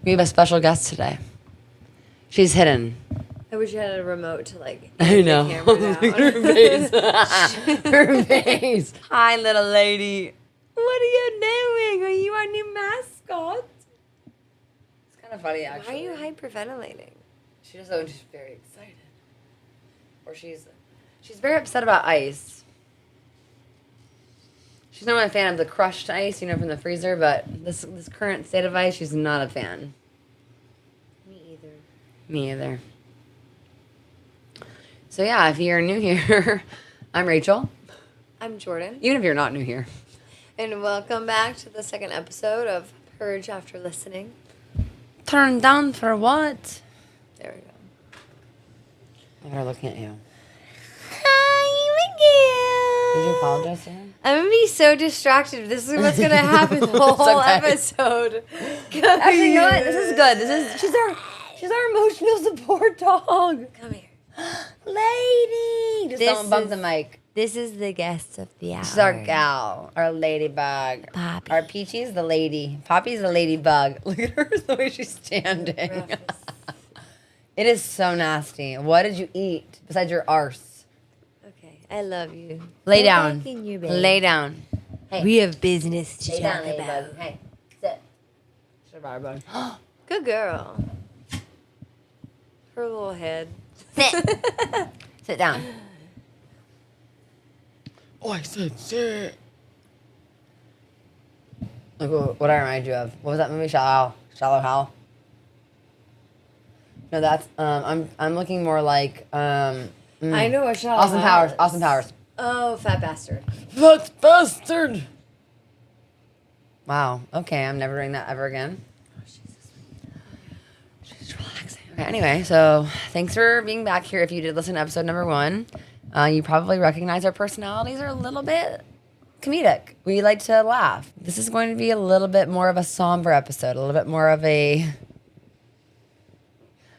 We have a special guest today. She's hidden. I wish I had a remote to like I aim know. the camera down. Her face. Her face. Hi, little lady. What are you doing? Are you our new mascot? It's kind of funny, actually. Why are you hyperventilating? She just when she's very excited, or she's very upset about ice. She's not a fan of the crushed ice, from the freezer, but this current state of ice, she's not a fan. Me either. So yeah, if you're new here, I'm Rachel. I'm Jordan. Even if you're not new here. And welcome back to the second episode of Purge After Listening. Turn down for what? There we go. They're looking at you. Hi, Did you Miguel. apologize to him? I'm gonna be so distracted. This is what's gonna happen the whole okay. episode. Actually, you know what? This is good. She's our emotional support dog. Come here. Lady! Just don't bump the mic. This is the guest of the hour. She's our gal, our ladybug. Poppy. Our Peachy's the lady. Poppy's the ladybug. Look at her, the way she's standing. It is so nasty. What did you eat besides your arse? Okay, I love you. Lay Go down. back in your bed. Lay down. Hey. We have business to Lay talk down, about. ladybug. Hey, sit. Should have brought her bone. Good girl. Her little head. Sit. Sit down. Oh, I said sit. Look what I remind you of. What was that movie? Shallow Hal. No, that's I'm looking more like I know what shot. Austin Powers. Oh, fat bastard. Fat bastard. Wow. Okay, I'm never doing that ever again. She's relaxing. Okay, anyway, so thanks for being back here. If you did listen to episode number 1, you probably recognize our personalities are a little bit comedic. We like to laugh. This is going to be a little bit more of a somber episode, a little bit more of a...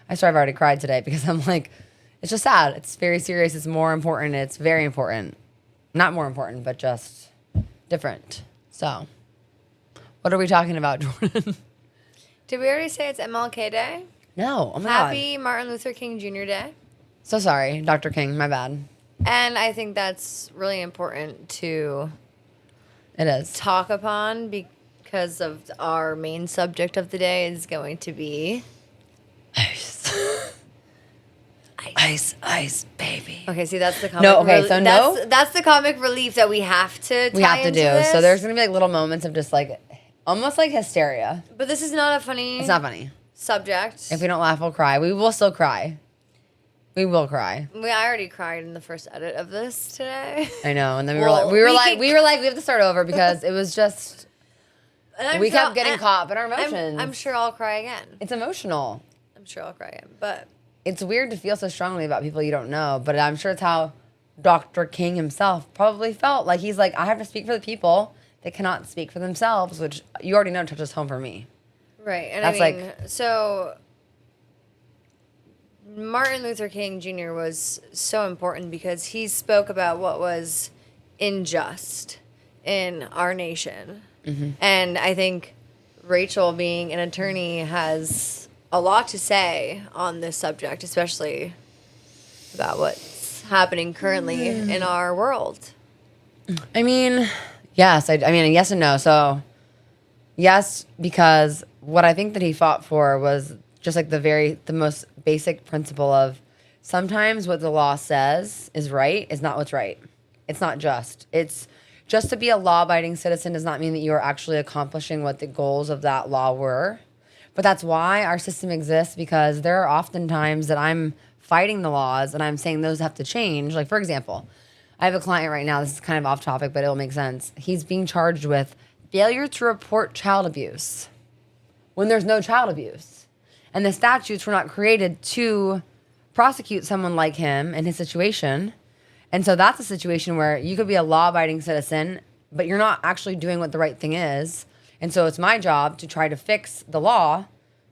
I swear I've already cried today because I'm like, it's just sad. It's very serious. It's more important. It's very important. Not more important, but just different. So, what are we talking about, Jordan? Did we already say it's MLK Day? No. Oh my God. Happy Martin Luther King Jr. Day. So sorry, Dr. King. My bad. And I think that's really important to It is. talk upon because of our main subject of the day is going to be... Ice. Ice, baby. Okay, see, that's the comic No, okay, so no? That's the comic relief that we have to We tie have to into do. this. So there's going to be like little moments of just like, almost like hysteria. But this is not a funny It's not funny. subject. If we don't laugh, we'll cry. We will still cry. We will cry. I already cried in the first edit of this today. I know. And then we Well, were like, we have to start over because it was just, And we kept getting caught up in our emotions. I'm sure I'll cry again. It's emotional. I'm sure I'll cry again. But It's weird to feel so strongly about people you don't know, but I'm sure it's how Dr. King himself probably felt. Like, he's like, I have to speak for the people that cannot speak for themselves, which you already know touches home for me. right. And That's I mean, so Martin Luther King Jr. was so important because he spoke about what was unjust in our nation. Mm-hmm. And I think Rachel, being an attorney, has a lot to say on this subject, especially about what's happening currently in our world. I mean, yes. I mean, yes and no. So, yes, because what I think that he fought for was just like the most basic principle of sometimes what the law says is right is not what's right. It's not just. It's just to be a law-abiding citizen does not mean that you are actually accomplishing what the goals of that law were. But that's why our system exists, because there are often times that I'm fighting the laws and I'm saying those have to change. Like, for example, I have a client right now. This is kind of off topic, but it'll make sense. He's being charged with failure to report child abuse when there's no child abuse. And the statutes were not created to prosecute someone like him in his situation. And so that's a situation where you could be a law-abiding citizen, but you're not actually doing what the right thing is. And so it's my job to try to fix the law,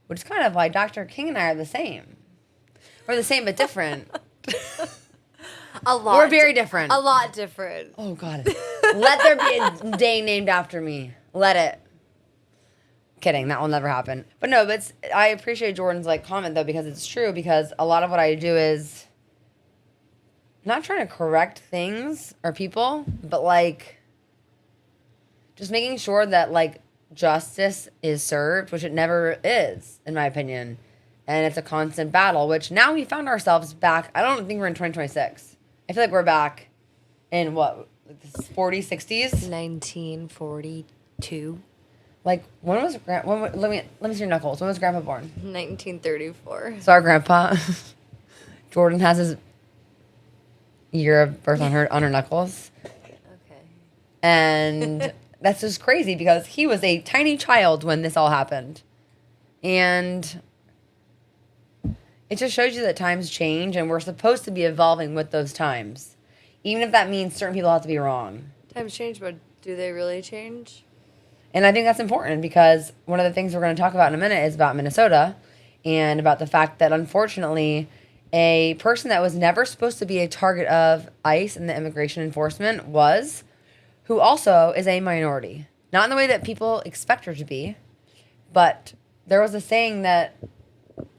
which is kind of like Dr. King and I are the same. We're the same but different. A lot. We're very different. A lot different. Oh, God. Let there be a day named after me. Let it. Kidding. That will never happen. But no, I appreciate Jordan's like comment though, because it's true, because a lot of what I do is not trying to correct things or people, but like just making sure that like justice is served, which it never is, in my opinion. And it's a constant battle, which now we found ourselves back. I don't think we're in 2026. I feel like we're back in what, like the 40s, 60s? 1942. Like, let me see your knuckles. When was Grandpa born? 1934. So our grandpa, Jordan, has his year of birth on her knuckles. Okay. And that's just crazy because he was a tiny child when this all happened. And it just shows you that times change and we're supposed to be evolving with those times. Even if that means certain people have to be wrong. Times change, but do they really change? And I think that's important because one of the things we're going to talk about in a minute is about Minnesota and about the fact that, unfortunately, a person that was never supposed to be a target of ICE and the immigration enforcement was, who also is a minority. Not in the way that people expect her to be, but there was a saying that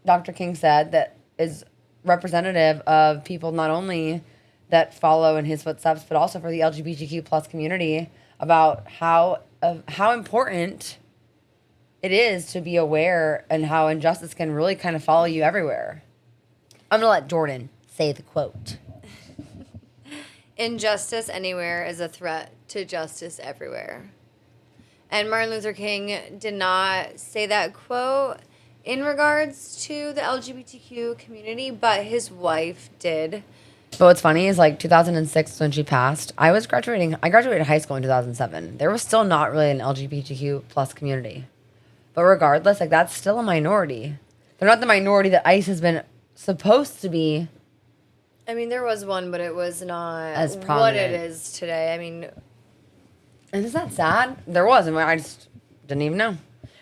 Dr. King said that is representative of people not only that follow in his footsteps, but also for the LGBTQ plus community, about how important it is to be aware and how injustice can really kind of follow you everywhere. I'm going to let Jordan say the quote. Injustice anywhere is a threat to justice everywhere. And Martin Luther King did not say that quote in regards to the LGBTQ community, but his wife did. But what's funny is like 2006 when she passed, I graduated high school in 2007. There was still not really an LGBTQ plus community. But regardless, like that's still a minority. They're not the minority that ICE has been supposed to be. I mean, there was one, but it was not as what prominent. it is today. I mean, and is that sad? There was, and I just didn't even know.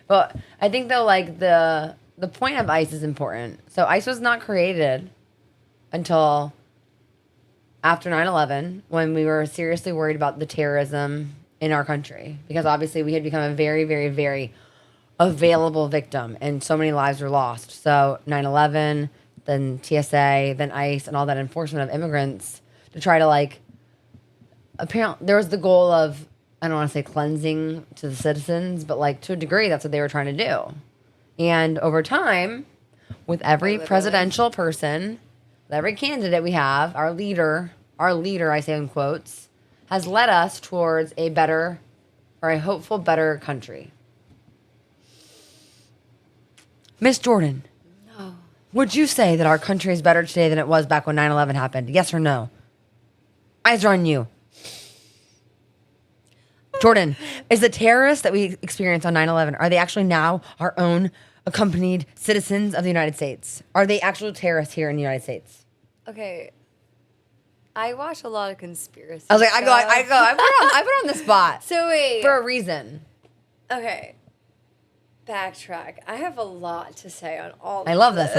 But I think though, like the point of ICE is important. So ICE was not created until after 9/11, when we were seriously worried about the terrorism in our country, because obviously we had become a very, very, very available victim and so many lives were lost. So 9/11, then TSA, then ICE, and all that enforcement of immigrants to try to like, apparently there was the goal of, I don't want to say cleansing to the citizens, but like to a degree, that's what they were trying to do. And over time, with every presidential person, with every candidate we have, our leader, I say in quotes, has led us towards a better, or a hopeful better country. Miss Jordan, no. Would you say that our country is better today than it was back when 9/11 happened? Yes or no? Eyes are on you. Jordan, is the terrorists that we experienced on 9/11, are they actually now our own accompanied citizens of the United States? Are they actual terrorists here in the United States? Okay. I watch a lot of conspiracy. I was like, I put on the spot. So wait. For a reason. Okay. Backtrack. I have a lot to say on all I love this.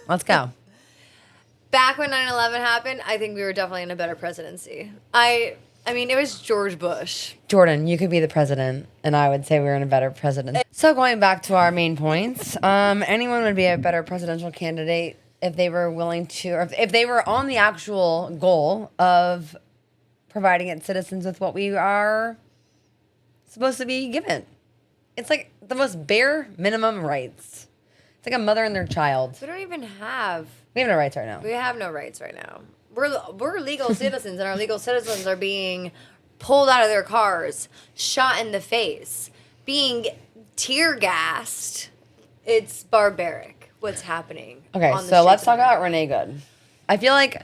Let's go. Back when 9/11 happened, I think we were definitely in a better presidency. I mean, it was George Bush. Jordan, you could be the president, and I would say we're in a better president. So going back to our main points, anyone would be a better presidential candidate if they were willing to, or if they were on the actual goal of providing its citizens with what we are supposed to be given. It's like the most bare minimum rights. It's like a mother and their child. We don't even have. We have no rights right now. We have no rights right now. We're legal citizens, and our legal citizens are being pulled out of their cars, shot in the face, being tear gassed. It's barbaric what's happening. Okay, so let's talk about Renee Good. I feel like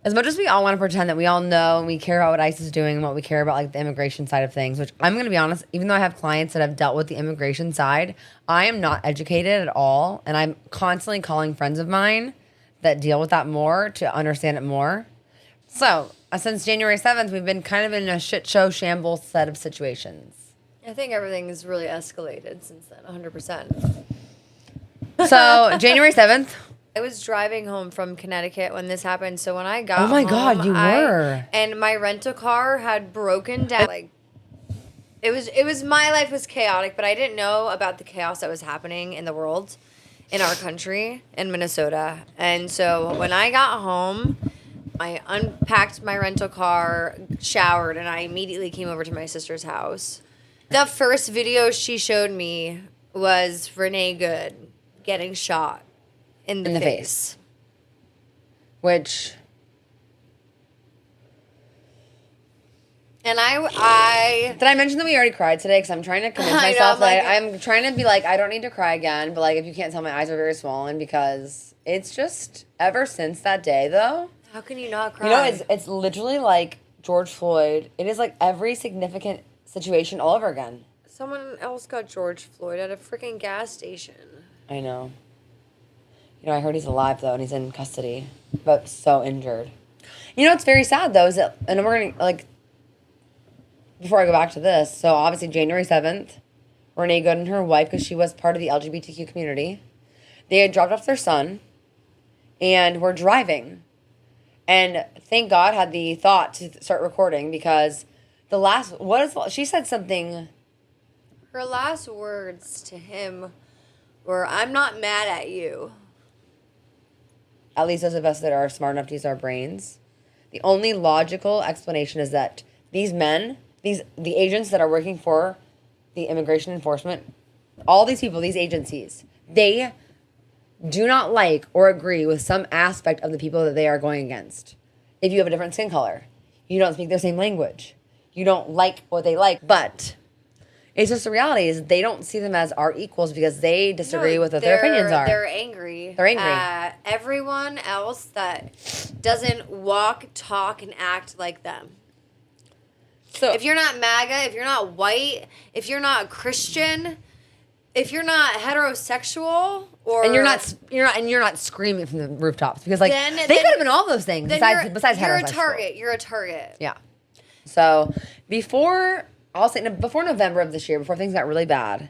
as much as we all want to pretend that we all know and we care about what ICE is doing and what we care about, like the immigration side of things, which I'm going to be honest, even though I have clients that have dealt with the immigration side, I am not educated at all. And I'm constantly calling friends of mine that deal with that more to understand it more. So since January 7th, we've been kind of in a shit show shambles set of situations. I think everything has really escalated since then, 100%. So January 7th. I was driving home from Connecticut when this happened. So when I got home. Oh my God, you were. And my rental car had broken down. Like, my life was chaotic, but I didn't know about the chaos that was happening in the world, in our country, in Minnesota. And so when I got home, I unpacked my rental car, showered, and I immediately came over to my sister's house. The first video she showed me was Renee Good getting shot in the face. Which... And I Did I mention that we already cried today? Because I'm trying to convince myself that I'm trying to be like, I don't need to cry again. But like, if you can't tell, my eyes are very swollen because it's just ever since that day, though. How can you not cry? You know, it's literally like George Floyd. It is like every significant situation all over again. Someone else got George Floyd at a freaking gas station. I know. You know, I heard he's alive though, and he's in custody, but so injured. You know, what's very sad though is that, and we're gonna like. Before I go back to this, so obviously January 7th, Renee Good and her wife, because she was part of the LGBTQ community, they had dropped off their son and were driving. And thank God had the thought to start recording because she said something. Her last words to him were, "I'm not mad at you." At least those of us that are smart enough to use our brains. The only logical explanation is that these men... the agents that are working for the immigration enforcement, all these people, these agencies, they do not like or agree with some aspect of the people that they are going against. If you have a different skin color, you don't speak their same language, you don't like what they like, but it's just the reality is they don't see them as our equals because they disagree with what their opinions are. They're angry. They're angry. At everyone else that doesn't walk, talk, and act like them. So if you're not MAGA, if you're not white, if you're not Christian, if you're not heterosexual, or you're not screaming from the rooftops because they could have been all those things besides heterosexual. You're a target. Yeah. So before November of this year, before things got really bad,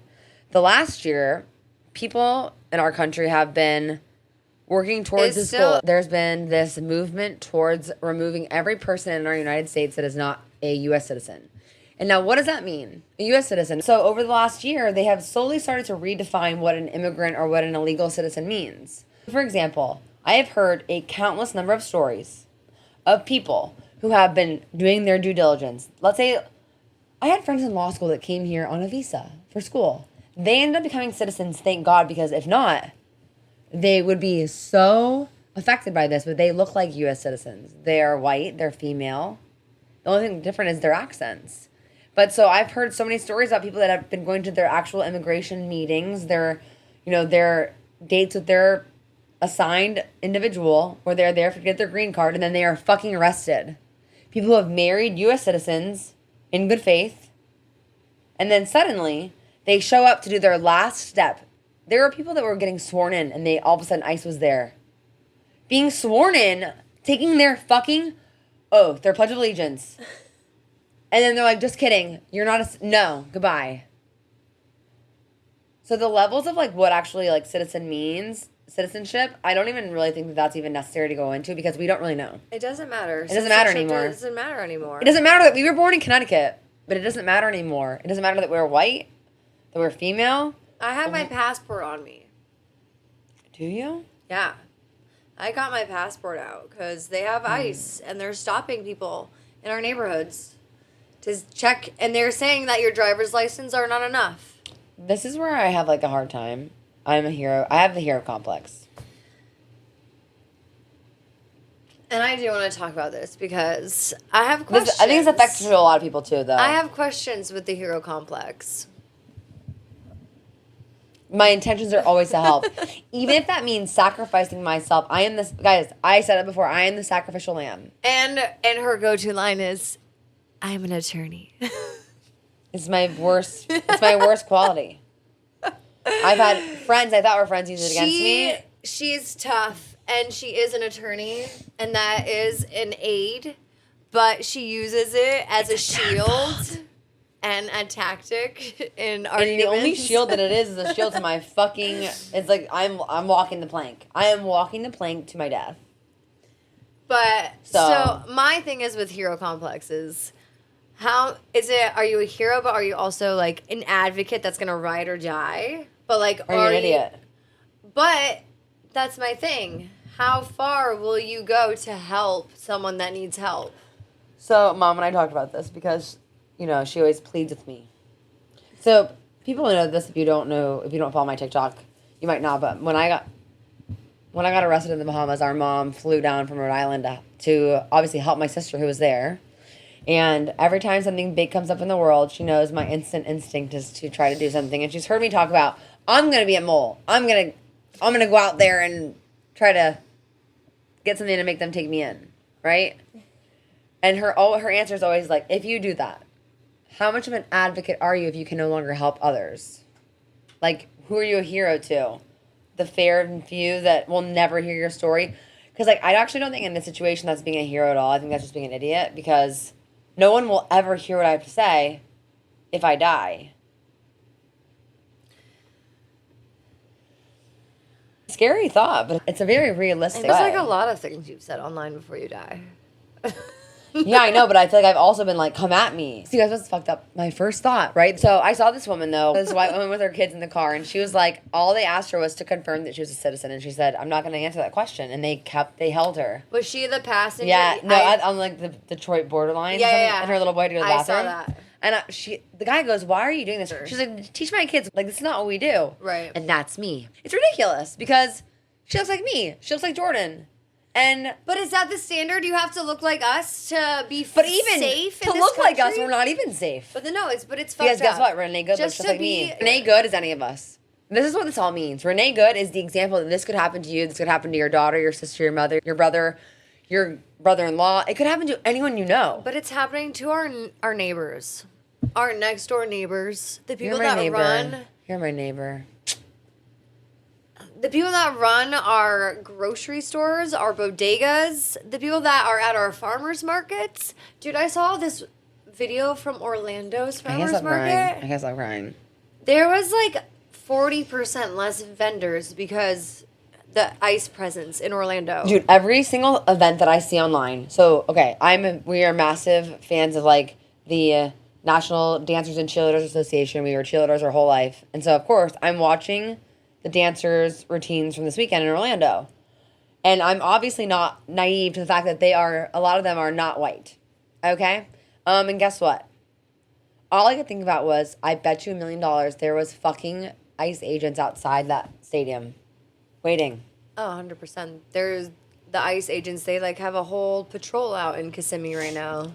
the last year, people in our country have been working towards this goal. There's been this movement towards removing every person in our United States that is not a U.S. citizen. And now what does that mean? A U.S. citizen. So over the last year, they have slowly started to redefine what an immigrant or what an illegal citizen means. For example, I have heard a countless number of stories of people who have been doing their due diligence. Let's say I had friends in law school that came here on a visa for school. They ended up becoming citizens, thank God, because if not, they would be so affected by this, but they look like U.S. citizens. They are white, they're female. The only thing different is their accents. But so I've heard so many stories about people that have been going to their actual immigration meetings, their dates with their assigned individual, where they're there to get their green card, and then they are fucking arrested. People who have married U.S. citizens in good faith, and then suddenly they show up to do their last step. There were people that were getting sworn in, and all of a sudden ICE was there. Being sworn in, taking their fucking oath, their Pledge of Allegiance. And then they're like, just kidding. You're not no, goodbye. So the levels of like what actually like citizenship, I don't even really think that that's even necessary to go into because we don't really know. It doesn't matter. It doesn't matter anymore. It doesn't matter anymore. It doesn't matter that we were born in Connecticut, but it doesn't matter anymore. It doesn't matter that we're white, that we're female. I have my passport on me. Do you? Yeah. I got my passport out because they have ICE and they're stopping people in our neighborhoods to check. And they're saying that your driver's license are not enough. This is where I have like a hard time. I'm a hero. I have the hero complex. And I do want to talk about this because I have questions. I think it's affected a lot of people too, though. I have questions with the hero complex. My intentions are always to help. Even if that means sacrificing myself. Guys, I said it before, I am the sacrificial lamb. And her go-to line is, I'm an attorney. It's my worst quality. I've had friends I thought were friends use it against me. She's tough, and she is an attorney, and that is an aid, but she uses it as a shield and a tactic in arguments. And the only shield that it is a shield to my fucking... It's like I'm walking the plank. I am walking the plank to my death. But, so my thing is with hero complexes, How is it? Are you a hero, but are you also like an advocate that's gonna ride or die? But like, Are you an idiot? But that's my thing. How far will you go to help someone that needs help? So, Mom and I talked about this because, she always pleads with me. So, people know this if you don't follow my TikTok, you might not, but when I got arrested in the Bahamas, our mom flew down from Rhode Island to obviously help my sister who was there. And every time something big comes up in the world, she knows my instant instinct is to try to do something. And she's heard me talk about, I'm going to be a mole. I'm going to go out there and try to get something to make them take me in, right? And her answer is always like, if you do that, how much of an advocate are you if you can no longer help others? Like, who are you a hero to? The fair and few that will never hear your story? Because, like, I actually don't think in this situation that's being a hero at all. I think that's just being an idiot because no one will ever hear what I have to say if I die. Scary thought, but it's a very realistic There's way. like a lot of things you've said online before you die. Yeah, I know, but I feel like I've also been like, come at me. See, guys, what's fucked up? My first thought, right? So I saw this woman, though, this white woman with her kids in the car, and she was like, all they asked her was to confirm that she was a citizen, and she said, I'm not going to answer that question, and they held her. Was she the passenger? Yeah, no, on like the Detroit borderline. Yeah. And her little boy had to go to the bathroom. I saw that. And the guy goes, why are you doing this? She's like, teach my kids, like, this is not what we do. Right. And that's me. It's ridiculous, because she looks like me. She looks like Jordan. But is that the standard? You have to look like us to be but even safe to in look this like us, country? we're not even safe. But it's fucked Because guess up. what? Renee Good looks just like me. Renee Good is any of us. This is what this all means. Renee Good is the example that this could happen to you. This could happen to your daughter, your sister, your mother, your brother, your brother-in-law. It could happen to anyone you know. But it's happening to our neighbors, our next door neighbors, the people You're my that neighbor. run. You're my neighbor. The people that run our grocery stores, our bodegas, the people that are at our farmers markets. Dude, I saw this video from Orlando's farmers market. I guess I'm crying. There was like 40% less vendors because the ICE presence in Orlando. Dude, every single event that I see online. So, okay, we are massive fans of like the National Dancers and Cheerleaders Association. We were cheerleaders our whole life. And so, of course, I'm watching the dancers' routines from this weekend in Orlando. And I'm obviously not naive to the fact that a lot of them are not white. Okay? And guess what? All I could think about was, I bet you $1 million there was fucking ICE agents outside that stadium waiting. Oh, 100%. There's the ICE agents, they like have a whole patrol out in Kissimmee right now.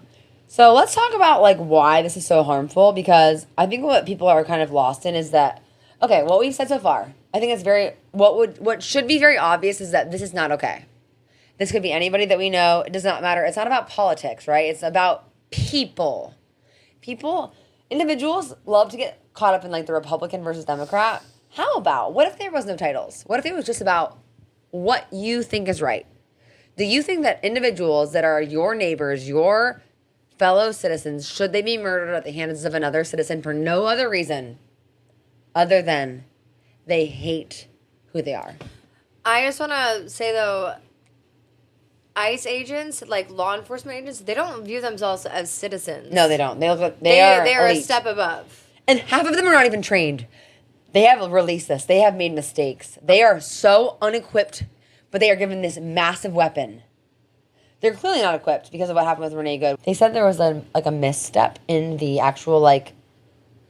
So let's talk about like why this is so harmful, because I think what people are kind of lost in is that, okay, what we've said so far, I think it's what should be very obvious is that this is not okay. This could be anybody that we know. It does not matter. It's not about politics, right? It's about people. Individuals love to get caught up in like the Republican versus Democrat. What if there was no titles? What if it was just about what you think is right? Do you think that individuals that are your neighbors, your fellow citizens, should they be murdered at the hands of another citizen for no other reason other than they hate who they are? I just want to say, though, ICE agents, like law enforcement agents, they don't view themselves as citizens. No, they don't. They are They are elite. a step above. And half of them are not even trained. They have released this. They have made mistakes. They are so unequipped, but they are given this massive weapon. They're clearly not equipped because of what happened with Renee Good. They said there was a misstep in the actual,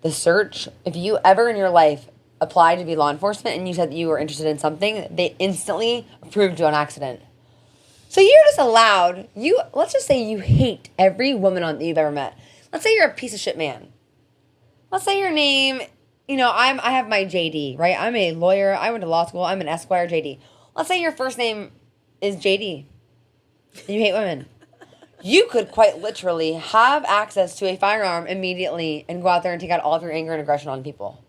the search. If you ever in your life applied to be law enforcement and you said that you were interested in something, they instantly approved you on accident. So you're just allowed, let's just say you hate every woman that you've ever met. Let's say you're a piece of shit man. Let's say your name, I have my JD, right? I'm a lawyer. I went to law school. I'm an Esquire JD. Let's say your first name is JD. And you hate women. You could quite literally have access to a firearm immediately and go out there and take out all of your anger and aggression on people.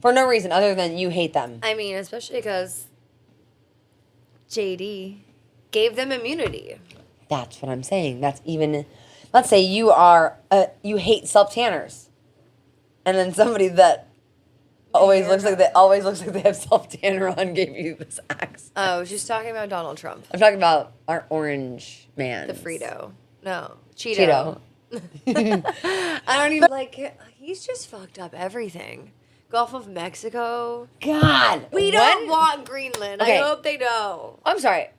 For no reason other than you hate them. I mean, especially because JD gave them immunity. That's what I'm saying. That's even, let's say you hate self-tanners. And then somebody that always looks like they have self-tanner on gave you this axe. Oh, she's talking about Donald Trump. I'm talking about our orange man. The Frito. No. Cheeto. I don't even like. He's just fucked up everything. Gulf of Mexico. God. We don't want Greenland. Okay. I hope they know. I'm sorry.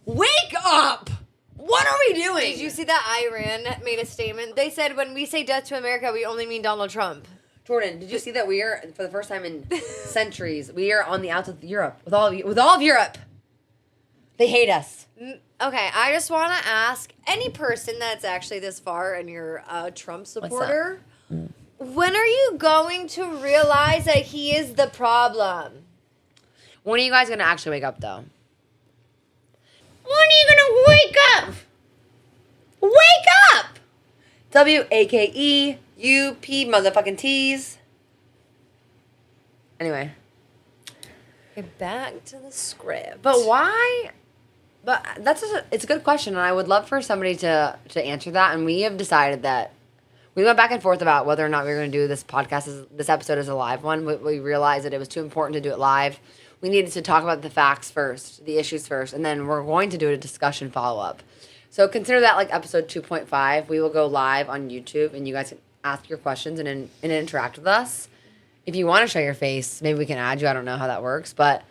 Wake up! What are we doing? Did you see that Iran made a statement? They said when we say death to America, we only mean Donald Trump. Jordan, did you see that we are, for the first time in centuries, we are on the outs of Europe. With all of Europe. They hate us. Okay, I just want to ask any person that's actually this far and you're a Trump supporter, when are you going to realize that he is the problem? When are you guys going to actually wake up, though? When are you going to wake up? Wake up! W-A-K-E-U-P motherfucking T's. Anyway. Get back to the script. But why? But it's a good question, and I would love for somebody to answer that. And we have decided that we went back and forth about whether or not we were going to do this podcast, this episode as a live one. We realized that it was too important to do it live. We needed to talk about the facts first, the issues first, and then we're going to do a discussion follow-up. So consider that like episode 2.5. We will go live on YouTube, and you guys can ask your questions and interact with us. If you want to show your face, maybe we can add you. I don't know how that works, but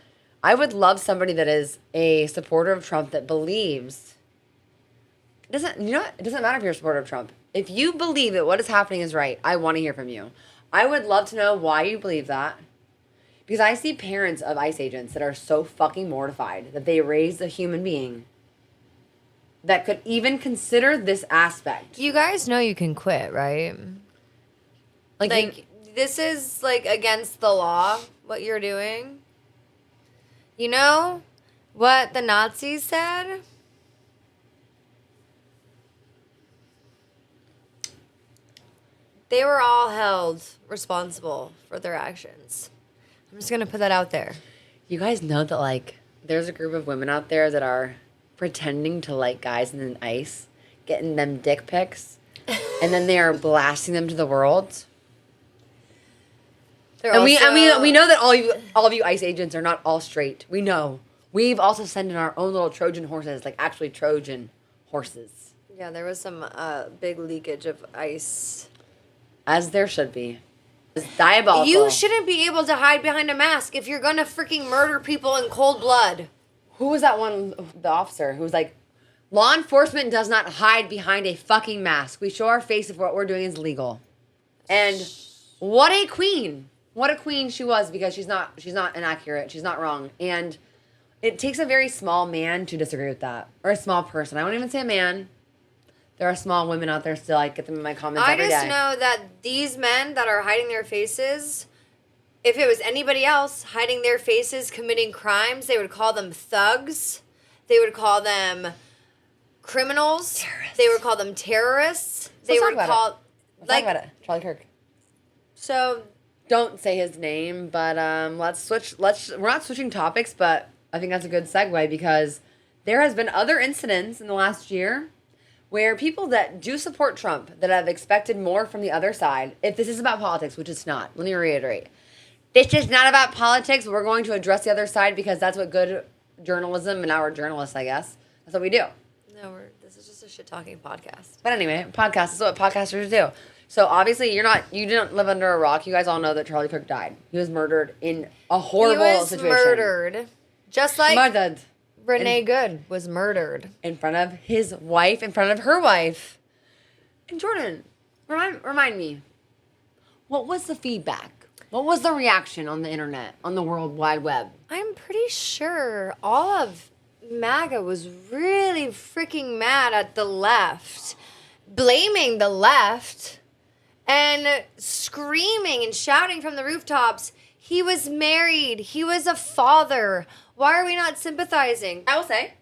I would love somebody that is a supporter of Trump that believes. It doesn't matter if you're a supporter of Trump. If you believe that what is happening is right, I want to hear from you. I would love to know why you believe that. Because I see parents of ICE agents that are so fucking mortified that they raised a human being that could even consider this aspect. You guys know you can quit, right? Like this is like against the law, what you're doing. You know what the Nazis said? They were all held responsible for their actions. I'm just going to put that out there. You guys know that, like, there's a group of women out there that are pretending to like guys in ICE, getting them dick pics, and then they are blasting them to the world. We know that all of you ICE agents are not all straight. We know. We've also sent in our own little Trojan horses, like actually Trojan horses. Yeah, there was some big leakage of ICE. As there should be. It's diabolical. You shouldn't be able to hide behind a mask if you're gonna freaking murder people in cold blood. Who was that one, the officer, who was like, law enforcement does not hide behind a fucking mask. We show our face if what we're doing is legal. And what a queen. What a queen she was, because she's not inaccurate. She's not wrong. And it takes a very small man to disagree with that. Or a small person. I won't even say a man. There are small women out there still. I get them in my comments every day. I just know that these men that are hiding their faces, if it was anybody else hiding their faces, committing crimes, they would call them thugs. They would call them criminals. Terrorists. They would call them terrorists. Let's talk about it. Charlie Kirk. So don't say his name, but let's switch. We're not switching topics, but I think that's a good segue because there has been other incidents in the last year where people that do support Trump, that have expected more from the other side, if this is about politics, which it's not, let me reiterate. This is not about politics. We're going to address the other side because that's what good journalism and our journalists, I guess, that's what we do. No, this is just a shit-talking podcast. But anyway, podcast is what podcasters do. So obviously you didn't live under a rock. You guys all know that Charlie Kirk died. He was murdered in a horrible situation. He was murdered. Just like murdered. Renee Good was murdered. In front of his wife, in front of her wife. And Jordan, remind me, what was the feedback? What was the reaction on the internet, on the World Wide Web? I'm pretty sure all of MAGA was really freaking mad at the left, blaming the left, and screaming and shouting from the rooftops, he was married, he was a father. Why are we not sympathizing? I will say,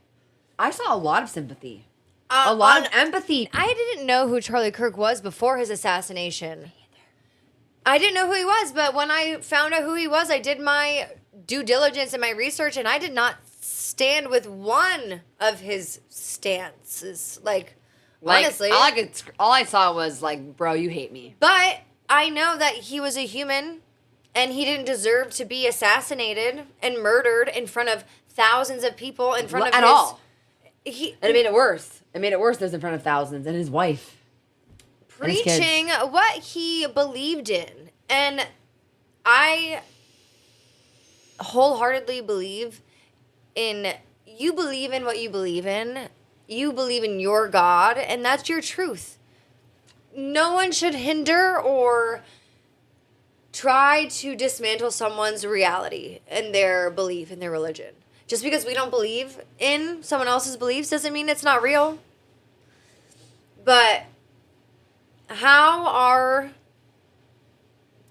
I saw a lot of sympathy. A lot of empathy. I didn't know who Charlie Kirk was before his assassination. I didn't know who he was, but when I found out who he was, I did my due diligence and my research, and I did not stand with one of his stances. Honestly. All I saw was, bro, you hate me. But I know that he was a human, and he didn't deserve to be assassinated and murdered in front of thousands of people, in front of all. And it made it worse. It made it worse that it was in front of thousands, and his wife. and his kids. preaching what he believed in. And I wholeheartedly believe in, you believe in what you believe in. You believe in your God, and that's your truth. No one should hinder or try to dismantle someone's reality and their belief in their religion. Just because we don't believe in someone else's beliefs doesn't mean it's not real. But how are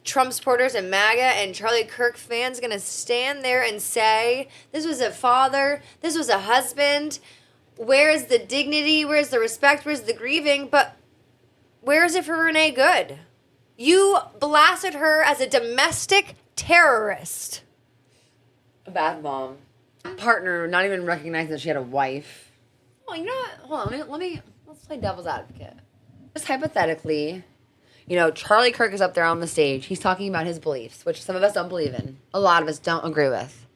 Trump supporters and MAGA and Charlie Kirk fans going to stand there and say, this was a father, this was a husband, where is the dignity, where's the respect, where's the grieving, but where is it for Renee Good? You blasted her as a domestic terrorist. A bad mom. Partner not even recognizing that she had a wife. Oh, you know what? Hold on. Let's play devil's advocate. Just hypothetically, Charlie Kirk is up there on the stage. He's talking about his beliefs, which some of us don't believe in. A lot of us don't agree with.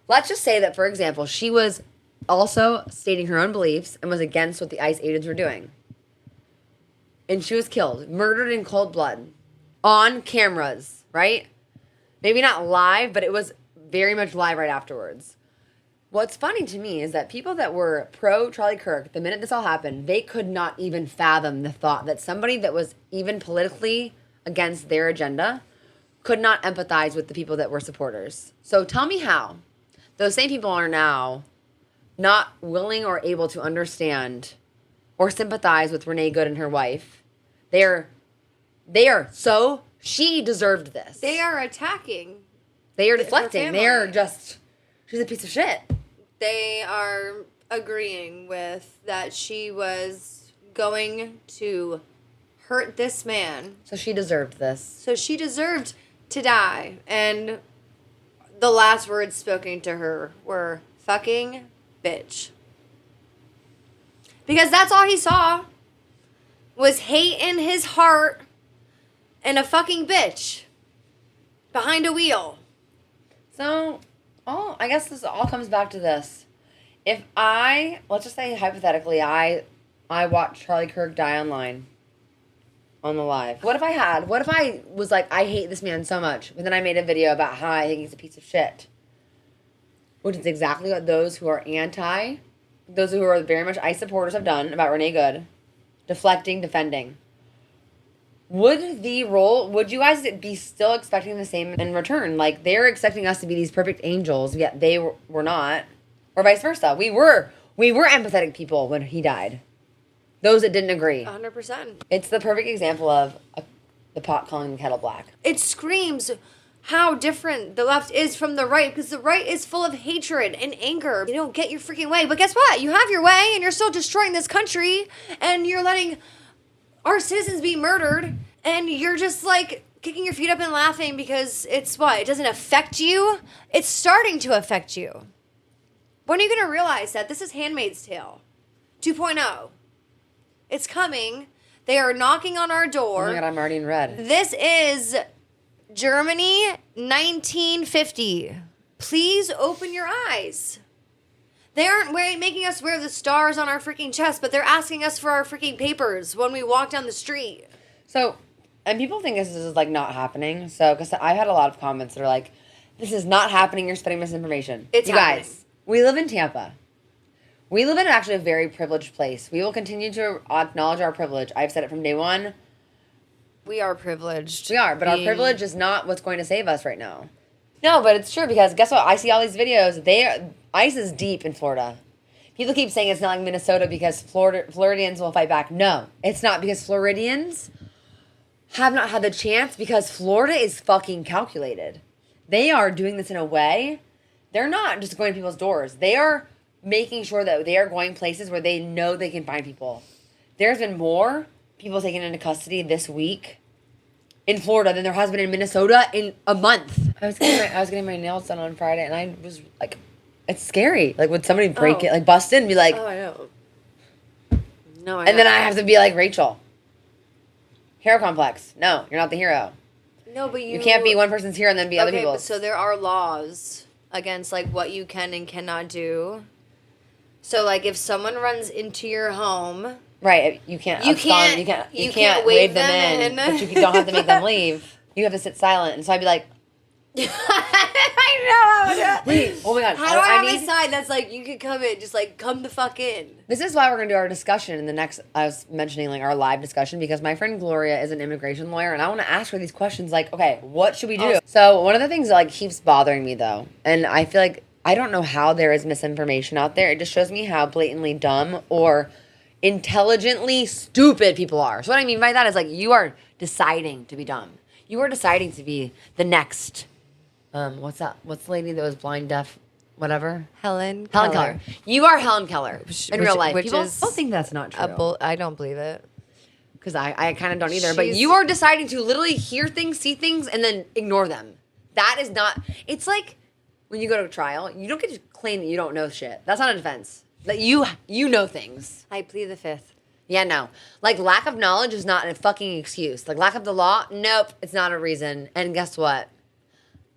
Let's just say that, for example, she was also stating her own beliefs and was against what the ICE agents were doing. And she was killed, murdered in cold blood, on cameras, right? Maybe not live, but it was very much live right afterwards. What's funny to me is that people that were pro Charlie Kirk, the minute this all happened, they could not even fathom the thought that somebody that was even politically against their agenda could not empathize with the people that were supporters. So tell me how those same people are now not willing or able to understand or sympathize with Renee Good and her wife. They are so, she deserved this. They are attacking. They are deflecting. They are just, she's a piece of shit. They are agreeing with that she was going to hurt this man. So she deserved this. So she deserved to die. And the last words spoken to her were, fucking bitch. Because that's all he saw was hate in his heart and a fucking bitch behind a wheel. So, I guess this all comes back to this. If let's just say hypothetically, I watched Charlie Kirk die online on the live. What if I was like, I hate this man so much, but then I made a video about how I think he's a piece of shit. Which is exactly what those who are those who are very much ICE supporters have done about Renee Good. Deflecting, defending. Would you guys be still expecting the same in return? Like, they're expecting us to be these perfect angels, yet they were not. Or vice versa. We were empathetic people when he died. Those that didn't agree. 100%. It's the perfect example of the pot calling the kettle black. It screams how different the left is from the right, because the right is full of hatred and anger. You don't get your freaking way. But guess what? You have your way, and you're still destroying this country, and you're letting our citizens be murdered, and you're just like kicking your feet up and laughing because it doesn't affect you? It's starting to affect you. When are you going to realize that this is Handmaid's Tale 2.0? It's coming. They are knocking on our door. Oh my God, I'm already in red. This is Germany 1950. Please open your eyes. They aren't making us wear the stars on our freaking chest, but they're asking us for our freaking papers when we walk down the street. So, and people think this is like not happening. So, because I've had a lot of comments that are like, this is not happening, you're spreading misinformation. It's happening. Guys, we live in Tampa. We live in actually a very privileged place. We will continue to acknowledge our privilege. I've said it from day one. We are privileged. We are, but our privilege is not what's going to save us right now. No, but it's true, because guess what? I see all these videos. ICE is deep in Florida. People keep saying it's not like Minnesota because Floridians will fight back. No, it's not, because Floridians have not had the chance, because Florida is fucking calculated. They are doing this in a way. They're not just going to people's doors. They are making sure that they are going places where they know they can find people. There's been more people taken into custody this week in Florida than there has been in Minnesota in a month. I was getting my nails done on Friday, and I was like, it's scary. Like, would somebody break it, like bust in and be like, oh, I know. No, I and know. then I have to be like Rachael. Hero complex. No, you're not the hero. No, but you can't be one person's hero and then be other people's. So there are laws against like what you can and cannot do. So like if someone runs into your home Right. You can't. You abscond, can't- You you can't can't wave wave them them in, in. but you don't have to make them leave. You have to sit silent. And so I'd be like, I know. wait, oh my god, How do I have need. a sign that's like, you could come in, just like, come the fuck in? This is why we're gonna do our discussion in the next. I was mentioning like our live discussion because my friend Gloria is an immigration lawyer, and I want to ask her these questions. Like, okay, what should we do? Oh. So one of the things that like keeps bothering me though, and I feel like I don't know how there is misinformation out there. It just shows me how blatantly dumb or intelligently stupid people are. So what I mean by that is like you are deciding to be dumb. You are deciding to be the next. What's that? What's the lady that was blind, deaf, whatever? Helen Keller. You are Helen Keller in real life. which People is don't think that's not true. I don't believe it. Because I kind of don't either. But She's- you are deciding to literally hear things, see things, and then ignore them. That is not. It's like when you go to a trial, you don't get to claim that you don't know shit. That's not a defense. That you know things. I plead the fifth. Yeah, no. Like lack of knowledge is not a fucking excuse. Like lack of the law, nope, it's not a reason. And guess what?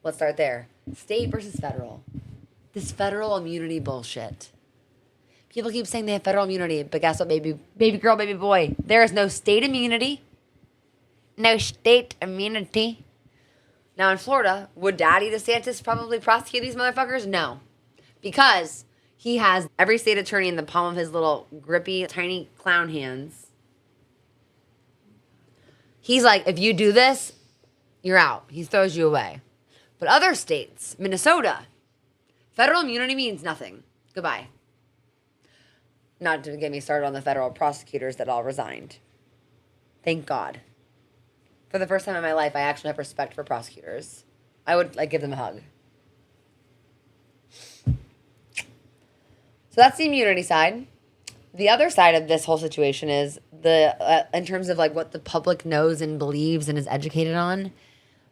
Let's start there. State versus federal. This federal immunity bullshit. People keep saying they have federal immunity, but guess what, baby girl, baby boy? There is no state immunity. No state immunity. Now in Florida, would Daddy DeSantis probably prosecute these motherfuckers? No. Because he has every state attorney in the palm of his little grippy, tiny clown hands. He's like, if you do this, you're out. He throws you away. But other states, Minnesota, federal immunity means nothing. Goodbye. Not to get me started on the federal prosecutors that all resigned. Thank God. For the first time in my life, I actually have respect for prosecutors. I would like give them a hug. So that's the immunity side. The other side of this whole situation is the in terms of like what the public knows and believes and is educated on.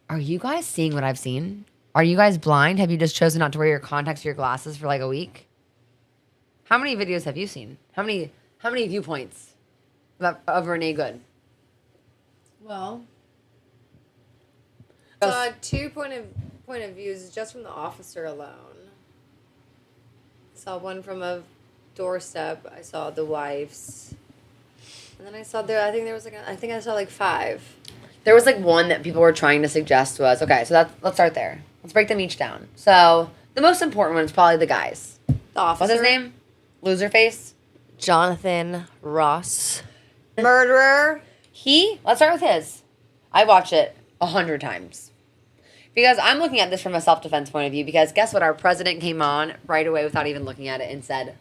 Are you guys seeing what I've seen? Are you guys blind? Have you just chosen not to wear your contacts or your glasses for like a week? How many videos have you seen? How many viewpoints of Renee Good? Well, saw two point of views just from the officer alone. Saw one from a doorstep. I saw the wife's, and then I saw I think I saw like 5. There was like one that people were trying to suggest to us. Okay, so let's start there. Let's break them each down. So the most important one is probably the guys. The officer. What's his name? Loserface? Jonathan Ross. Murderer. Let's start with his. I watch it 100 times. Because I'm looking at this from a self-defense point of view. Because guess what? Our president came on right away without even looking at it and said,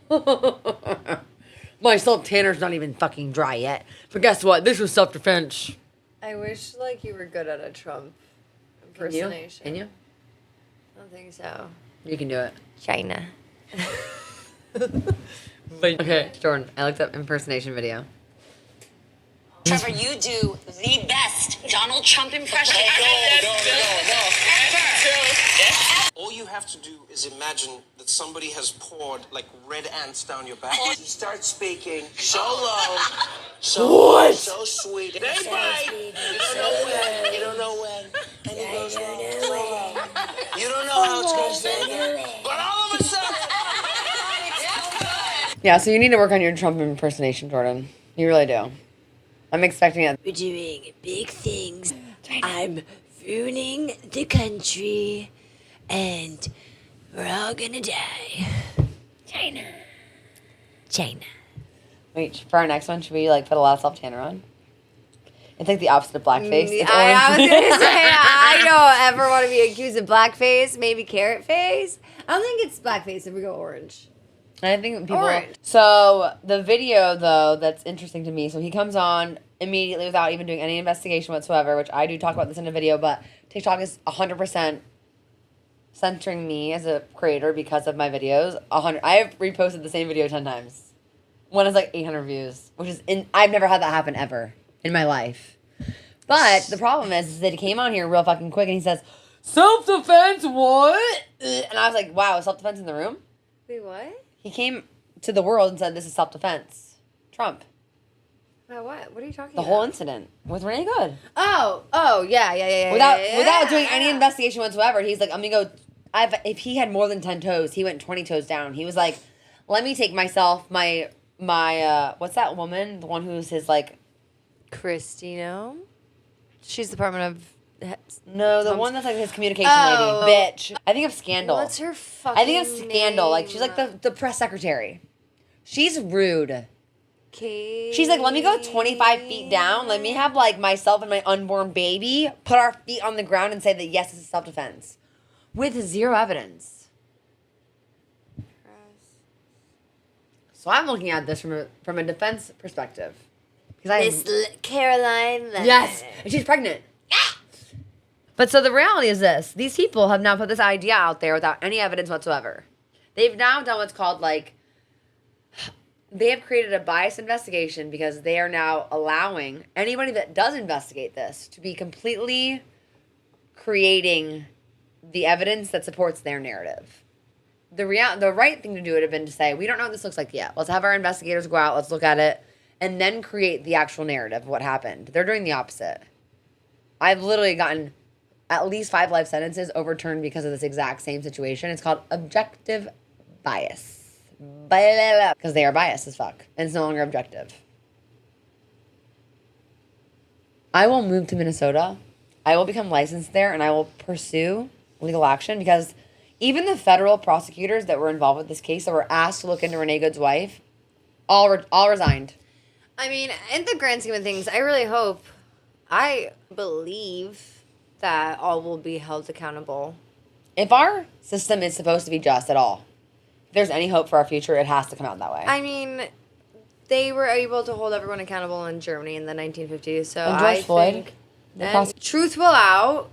my salt tanner's not even fucking dry yet. But guess what? This was self-defense. I wish like you were good at a Trump Can you? impersonation. Can you? I don't think so. You can do it. China. Okay, Jordan, I looked up impersonation video. Trevor, you do the best Donald Trump impression. No. All you have to do is imagine that somebody has poured like red ants down your back. You start speaking so low, so sweet. They bite. You don't know when. And you go, you don't know how it's going to feel. But all of a sudden. Yeah, so you need to work on your Trump impersonation, Jordan. You really do. I'm expecting it. We're doing big things. I'm ruining the country, and we're all gonna die. China. Wait, for our next one, should we like put a lot of self-tanner on? It's like the opposite of blackface. It's I was orange. gonna say I don't ever want to be accused of blackface. Maybe carrot face. I don't think it's blackface if we go orange. I think people. Orange. So the video, though, that's interesting to me. So he comes on immediately without even doing any investigation whatsoever, which I do talk about this in a video. But TikTok is 100% censoring me as a creator because of my videos. I have reposted the same video 10 times. One is like 800 views, which is I've never had that happen ever in my life. But the problem is that he came on here real fucking quick and he says, "Self-defense, what?" And I was like, wow, self-defense in the room? Wait, what? He came to the world and said, "This is self-defense." Trump. About what? What are you talking The about? whole incident with Renee Good. Oh, yeah. Without doing any investigation whatsoever, he's like, "I'm gonna go." If he had more than 10 toes, he went 20 toes down. He was like, "Let me take my what's that woman? The one who's his like, Christino. She's the Department of. no, the one that's like his communication Oh. lady. Bitch. I think of Scandal. What's her fucking I think of Scandal. name? Like she's like the press secretary. She's rude. Kate. She's like, let me go 25 feet down. Let me have like myself and my unborn baby put our feet on the ground and say that yes, this is self-defense. With zero evidence. So I'm looking at this from a defense perspective. Miss Caroline. Yes, and she's pregnant. But so the reality is this. These people have now put this idea out there without any evidence whatsoever. They've now done what's called like, they have created a biased investigation because they are now allowing anybody that does investigate this to be completely creating the evidence that supports their narrative. The right thing to do would have been to say, we don't know what this looks like yet. Let's have our investigators go out, let's look at it, and then create the actual narrative of what happened. They're doing the opposite. I've literally gotten at least 5 life sentences overturned because of this exact same situation. It's called objective bias. Because they are biased as fuck. And it's no longer objective. I will move to Minnesota. I will become licensed there, and I will pursue legal action because even the federal prosecutors that were involved with this case that were asked to look into Renee Good's wife all resigned. I mean, in the grand scheme of things, I believe that all will be held accountable. If our system is supposed to be just at all, if there's any hope for our future, it has to come out that way. I mean, they were able to hold everyone accountable in Germany in the 1950s, so And George I Floyd, think the and truth will out.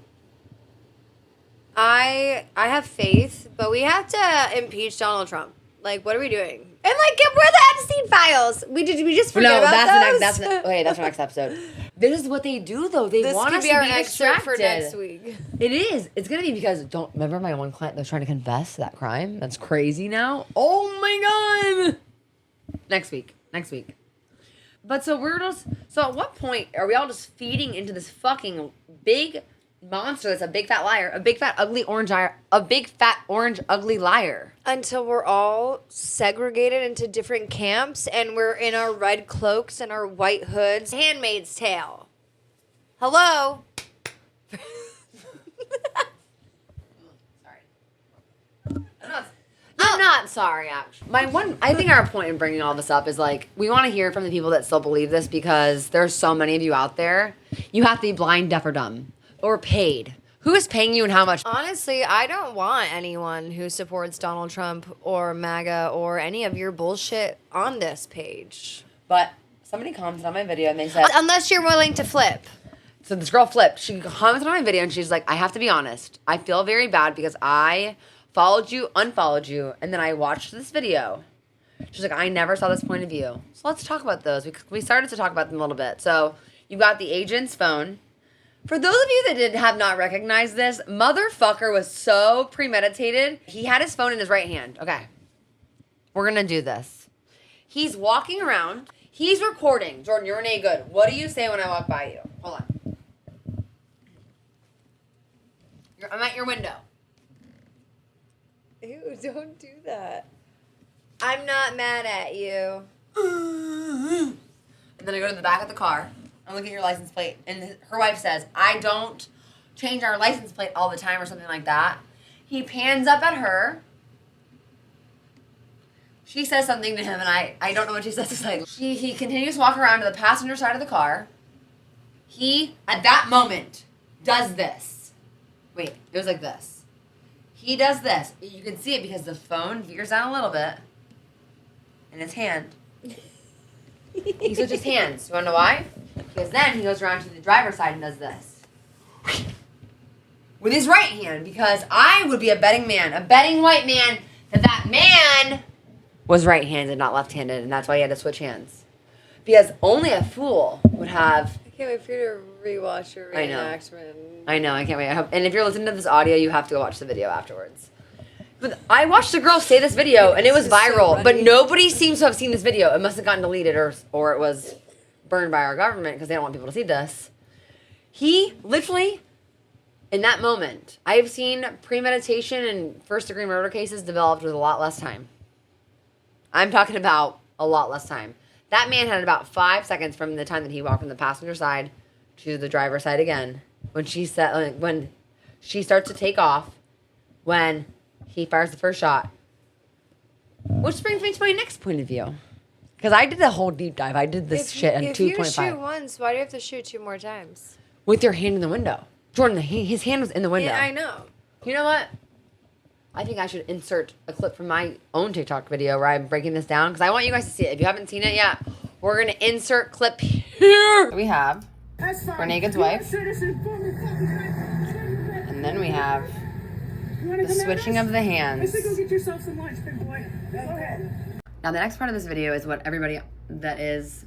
I have faith, but we have to impeach Donald Trump. Like, what are we doing? And like, where are the Epstein files? We just forget about those? That's our next episode. This is what they do, though. They want us to be our excerpt for distracted. next week. It is. It's gonna be because don't remember my one client that was trying to confess to that crime. That's crazy now. Oh my god. Next week. But so at what point are we all just feeding into this fucking big monster that's a big fat liar, a big fat ugly orange ugly liar? Until we're all segregated into different camps and we're in our red cloaks and our white hoods. Handmaid's Tale. Hello? I'm not sorry, actually. I think our point in bringing all this up is like, we want to hear from the people that still believe this because there's so many of you out there. You have to be blind, deaf, or dumb. Or paid. Who is paying you and how much? Honestly, I don't want anyone who supports Donald Trump or MAGA or any of your bullshit on this page. But somebody commented on my video and they said... Unless you're willing to flip. So this girl flipped. She commented on my video and she's like, I have to be honest. I feel very bad because I followed you, unfollowed you, and then I watched this video. She's like, I never saw this point of view. So let's talk about those. We started to talk about them a little bit. So you got the agent's phone. For those of you that have not recognized this, motherfucker was so premeditated. He had his phone in his right hand. Okay. We're going to do this. He's walking around. He's recording. Jordan, you're Renee Good. What do you say when I walk by you? Hold on. I'm at your window. Ew, don't do that. I'm not mad at you. And then I go to the back of the car. I look at your license plate. And her wife says, I don't change our license plate all the time or something like that. He pans up at her. She says something to him, and I don't know what she says. It's like, he continues to walk around to the passenger side of the car. He, at that moment, does this. Wait, it was like this. He does this. You can see it because the phone veers down a little bit. In his hand. He switches hands. You want to know why? Because then he goes around to the driver's side and does this. With his right hand. Because I would be a betting white man, that man was right-handed, not left-handed. And that's why he had to switch hands. Because only a fool would have... I can't wait for you to rewatch your reenactment. I know, I can't wait. And if you're listening to this audio, you have to go watch the video afterwards. But I watched a girl say this video, and it was viral. But nobody seems to have seen this video. It must have gotten deleted, or it was burned by our government because they don't want people to see this. He literally, in that moment, I have seen premeditation and first-degree murder cases developed with a lot less time. I'm talking about a lot less time. That man had about 5 seconds from the time that he walked from the passenger side to the driver's side again. When she said, when she starts to take off, when he fires the first shot. Which brings me to my next point of view. Because I did a whole deep dive. I did this shit in 2.5. If you shoot once, why do you have to shoot 2 more times? With your hand in the window. Jordan, his hand was in the window. Yeah, I know. You know what? I think I should insert a clip from my own TikTok video where I'm breaking this down because I want you guys to see it. If you haven't seen it yet, we're going to insert clip here. We have Renee Good's wife. And then we have the switching of the hands. Now, the next part of this video is what everybody that is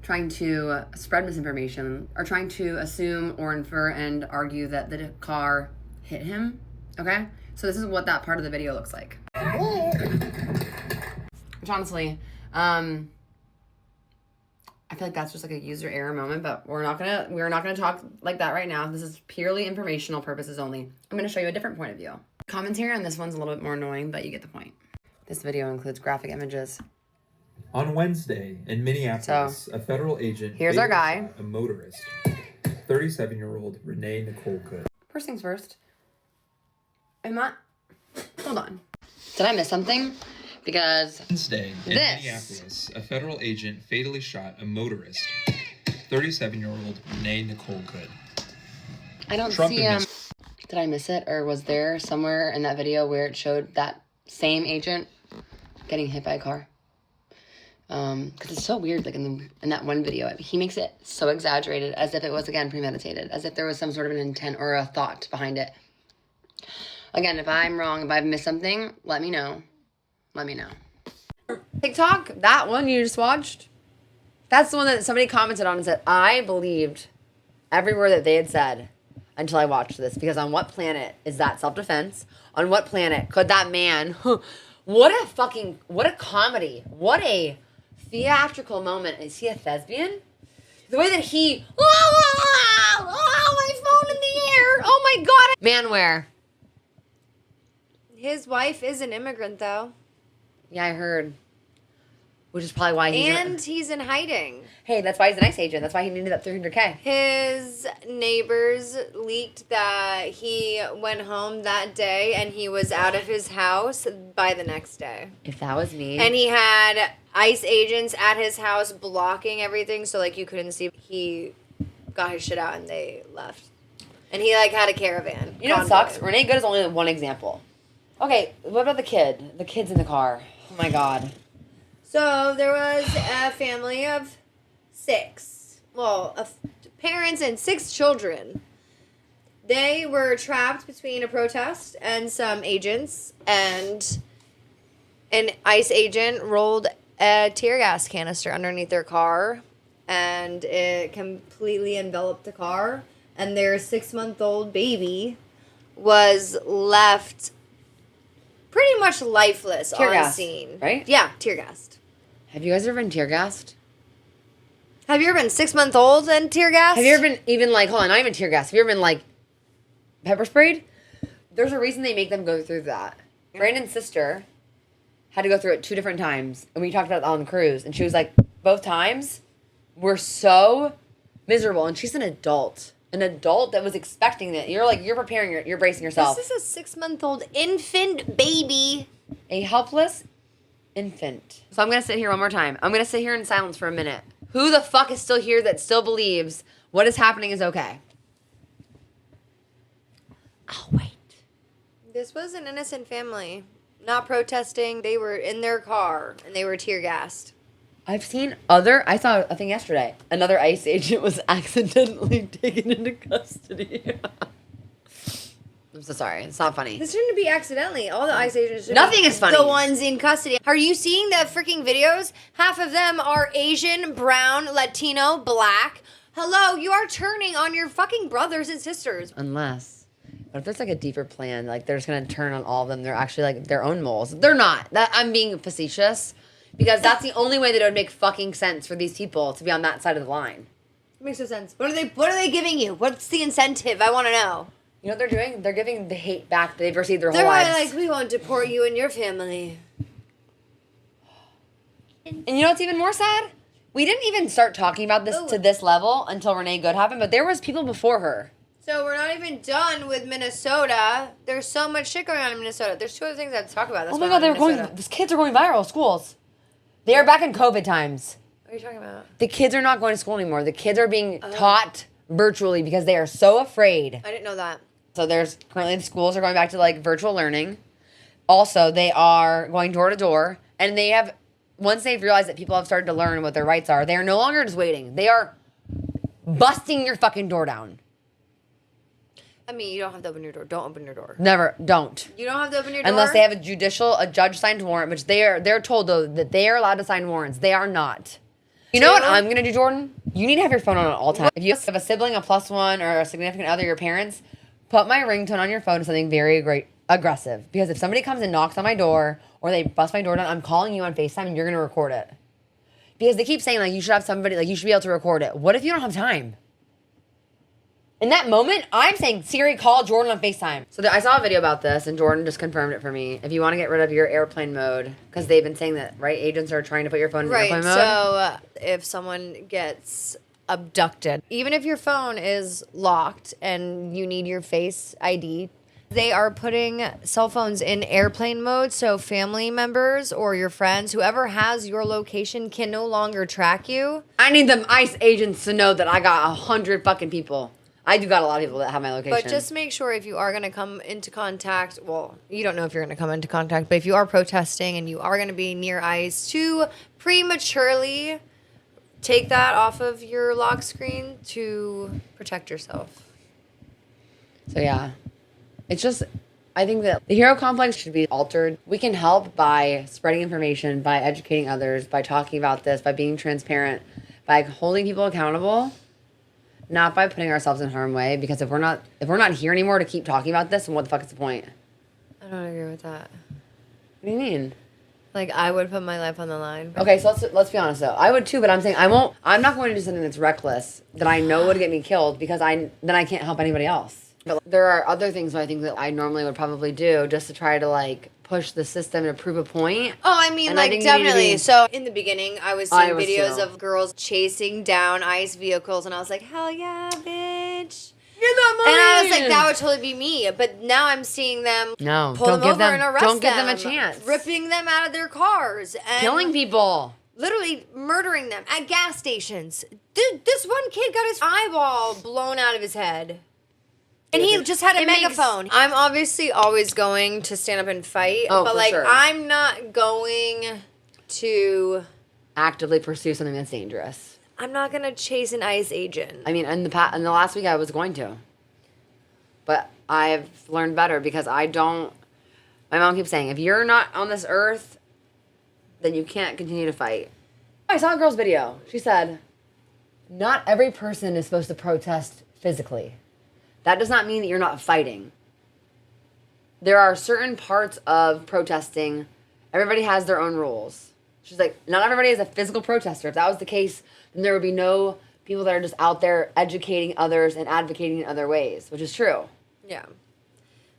trying to spread misinformation are trying to assume or infer and argue that the car hit him. Okay? So this is what that part of the video looks like. Which honestly, I feel like that's just like a user error moment, but we're not gonna talk like that right now. This is purely informational purposes only. I'm gonna show you a different point of view. Commentary on this one's a little bit more annoying, but you get the point. This video includes graphic images. On Wednesday in Minneapolis, a federal agent here's our guy, a motorist, 37-year-old Renee Nicole Good. First things first. Hold on. Did I miss something? Because Wednesday in Minneapolis, a federal agent fatally shot a motorist, 37-year-old Renee Nicole Good. I don't see did I miss it, or was there somewhere in that video where it showed that same agent getting hit by a car? Because it's so weird, like in that one video, he makes it so exaggerated, as if it was, again, premeditated, as if there was some sort of an intent or a thought behind it. Again, if I'm wrong, if I've missed something, let me know. Let me know. TikTok, that one you just watched, that's the one that somebody commented on and said, I believed every word that they had said until I watched this. Because on what planet is that self-defense? On what planet could that man, what a comedy, what a theatrical moment. Is he a thespian? The way that he, my phone in the air, oh my God. Manwear. His wife is an immigrant, though. Yeah, I heard. Which is probably why he's in hiding. Hey, that's why he's an ICE agent. That's why he needed that $300K. His neighbors leaked that he went home that day and he was out of his house by the next day. If that was me. And he had ICE agents at his house blocking everything so, like, you couldn't see. He got his shit out and they left. And he, like, had a caravan. You know what sucks? Renee Good is only one example. Okay, what about the kid? The kid's in the car. Oh, my God. So there was a family of 6. Well, parents and 6 children. They were trapped between a protest and some agents, and an ICE agent rolled a tear gas canister underneath their car, and it completely enveloped the car, and their 6-month-old baby was left pretty much lifeless on scene. Right? Yeah, tear gassed. Have you guys ever been tear gassed? Have you ever been 6-month-old and tear gassed? Have you ever been even like, hold on, not even tear gas. Have you ever been like pepper sprayed? There's a reason they make them go through that. Yeah. Brandon's sister had to go through it 2 different times. And we talked about it on the cruise. And she was like, both times were so miserable. And she's an adult. An adult that was expecting it. You're like, you're preparing, you're bracing yourself. This is a 6-month-old infant baby. A helpless infant. So I'm going to sit here one more time. I'm going to sit here in silence for a minute. Who the fuck is still here that still believes what is happening is okay? I'll wait. This was an innocent family. Not protesting. They were in their car and they were tear gassed. I saw a thing yesterday. Another ICE agent was accidentally taken into custody. I'm so sorry. It's not funny. This shouldn't be accidentally. All the ICE agents should Nothing is funny. The ones in custody. Are you seeing the freaking videos? Half of them are Asian, brown, Latino, black. Hello, you are turning on your fucking brothers and sisters. Unless, but if there's like a deeper plan, like they're just gonna turn on all of them. They're actually like their own moles. They're not. I'm being facetious. Because that's the only way that it would make fucking sense for these people to be on that side of the line. It makes no sense. What are they giving you? What's the incentive? I want to know. You know what they're doing? They're giving the hate back that they've received their whole lives. They're like, we won't deport you and your family. And you know what's even more sad? We didn't even start talking about this to this level until Renee Good happened, but there was people before her. So we're not even done with Minnesota. There's so much shit going on in Minnesota. There's 2 other things I have to talk about. That's Oh my God, these kids are going viral, schools. They are back in COVID times. What are you talking about? The kids are not going to school anymore. The kids are being taught virtually because they are so afraid. I didn't know that. So there's currently the schools are going back to like virtual learning. Also, they are going door to door, and they have, once they've realized that people have started to learn what their rights are, they are no longer just waiting. They are busting your fucking door down. I mean, you don't have to open your door. Don't open your door. Never, don't. You don't have to open your door? Unless they have a judge signed warrant, which they're told though that they are allowed to sign warrants. They are not. You know what I'm gonna do, Jordan? You need to have your phone on at all times. If you have a sibling, a plus one, or a significant other, your parents, put my ringtone on your phone to something very aggressive. Because if somebody comes and knocks on my door or they bust my door down, I'm calling you on FaceTime and you're gonna record it. Because they keep saying like you should have somebody, like you should be able to record it. What if you don't have time? In that moment, I'm saying, Siri, call Jordan on FaceTime. So I saw a video about this, and Jordan just confirmed it for me. If you want to get rid of your airplane mode, because they've been saying that, right? Agents are trying to put your phone in airplane mode. So if someone gets abducted, even if your phone is locked and you need your Face ID, they are putting cell phones in airplane mode, so family members or your friends, whoever has your location, can no longer track you. I need them ICE agents to know that I got 100 fucking people. I do got a lot of people that have my location. But just make sure if you are going to come into contact, well, you don't know if you're going to come into contact, but if you are protesting and you are going to be near ICE, to prematurely take that off of your lock screen to protect yourself. So yeah, it's just, I think that the hero complex should be altered. We can help by spreading information, by educating others, by talking about this, by being transparent, by holding people accountable. Not by putting ourselves in harm's way, because if we're not here anymore to keep talking about this, then what the fuck is the point? I don't agree with that. What do you mean? Like, I would put my life on the line. Okay, so let's be honest though. I would too, but I'm saying I'm not going to do something that's reckless that I know would get me killed because then I can't help anybody else. But there are other things that I think that I normally would probably do just to try to like push the system to prove a point. Oh, I mean, And like, think definitely. So, in the beginning, I was seeing videos too. of girls chasing down ICE vehicles, and I was like, hell yeah, bitch. Get that money! And I was like, that would totally be me. But now I'm seeing them No, pull don't them give over them- and arrest don't give them a them, chance. ripping them out of their cars. And Killing people. literally murdering them at gas stations. Dude, this one kid got his eyeball blown out of his head. And he just had a megaphone. I'm obviously always going to stand up and fight. Oh, but, for like, sure. I'm not going to... Actively pursue something that's dangerous. I'm not going to chase an ICE agent. I mean, in the last week I was going to. But I've learned better because my mom keeps saying, if you're not on this earth, then you can't continue to fight. I saw a girl's video. She said, not every person is supposed to protest physically. That does not mean that you're not fighting. There are certain parts of protesting. Everybody has their own rules. She's like, not everybody is a physical protester. If that was the case, then there would be no people that are just out there educating others and advocating in other ways, which is true. Yeah.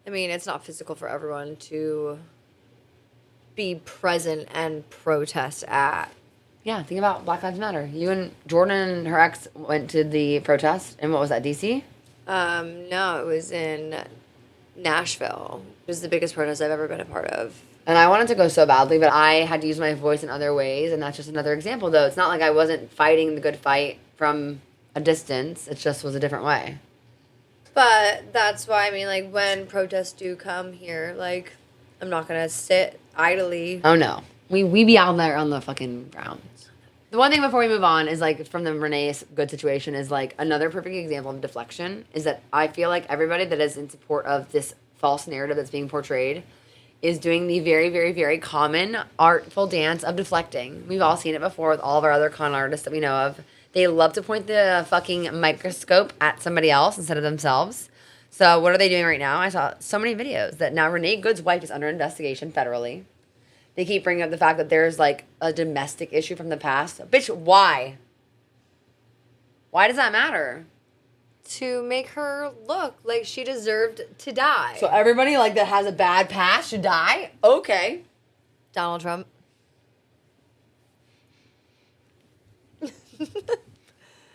I mean, it's not physical for everyone to be present and protest at. Yeah, think about Black Lives Matter. You and Jordan and her ex went to the protest, and what was that, D.C.? No, it was in Nashville. It was the biggest protest I've ever been a part of. And I wanted to go so badly, but I had to use my voice in other ways, and that's just another example, though. It's not like I wasn't fighting the good fight from a distance. It just was a different way. But that's why, I mean, like, when protests do come here, like, I'm not going to sit idly. Oh, no. We be out there on the fucking grounds. The one thing before we move on is, like, from the Renee Good situation is, like, another perfect example of deflection is that I feel like everybody that is in support of this false narrative that's being portrayed is doing the very, very, very common artful dance of deflecting. We've all seen it before with all of our other con artists that we know of. They love to point the fucking microscope at somebody else instead of themselves. So what are they doing right now? I saw so many videos that now Renee Good's wife is under investigation federally. They keep bringing up the fact that there's, like, a domestic issue from the past. Bitch, why? Why does that matter? To make her look like she deserved to die. So everybody, like, that has a bad past should die? Okay. Donald Trump.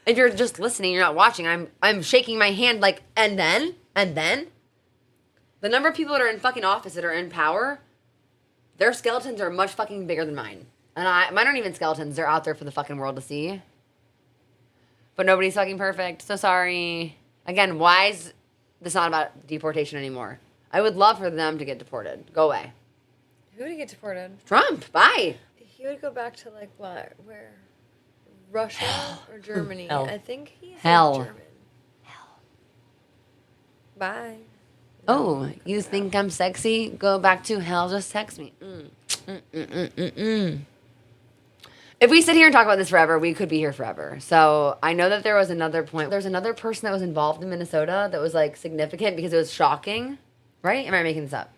If you're just listening, you're not watching. I'm shaking my hand like, and then the number of people that are in fucking office that are in power, their skeletons are much fucking bigger than mine. And mine aren't even skeletons. They're out there for the fucking world to see. But nobody's fucking perfect. So sorry. Again, why is this not about deportation anymore? I would love for them to get deported. Go away. Who would get deported? Trump. Bye. He would go back to like what? Where? Russia or Germany? Hell. I think he's Hell. German. Hell. Bye. Oh, you think I'm sexy? Go back to hell. Just text me. If we sit here and talk about this forever, we could be here forever. So I know that there was another point. There's another person that was involved in Minnesota that was like significant because it was shocking. Right? Am I making this up?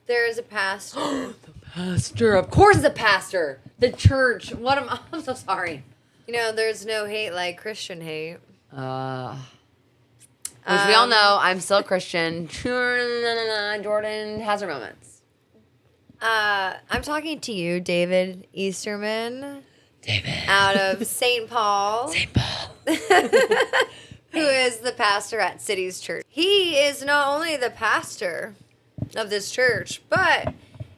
There is a pastor. Pastor. Of course it's a pastor. The church. I'm so sorry. You know, there's no hate like Christian hate. Which we all know, I'm still Christian. Jordan has her moments. I'm talking to you, David Easterman. David. Out of St. Paul. St. Paul. Who is the pastor at City's Church. He is not only the pastor of this church, but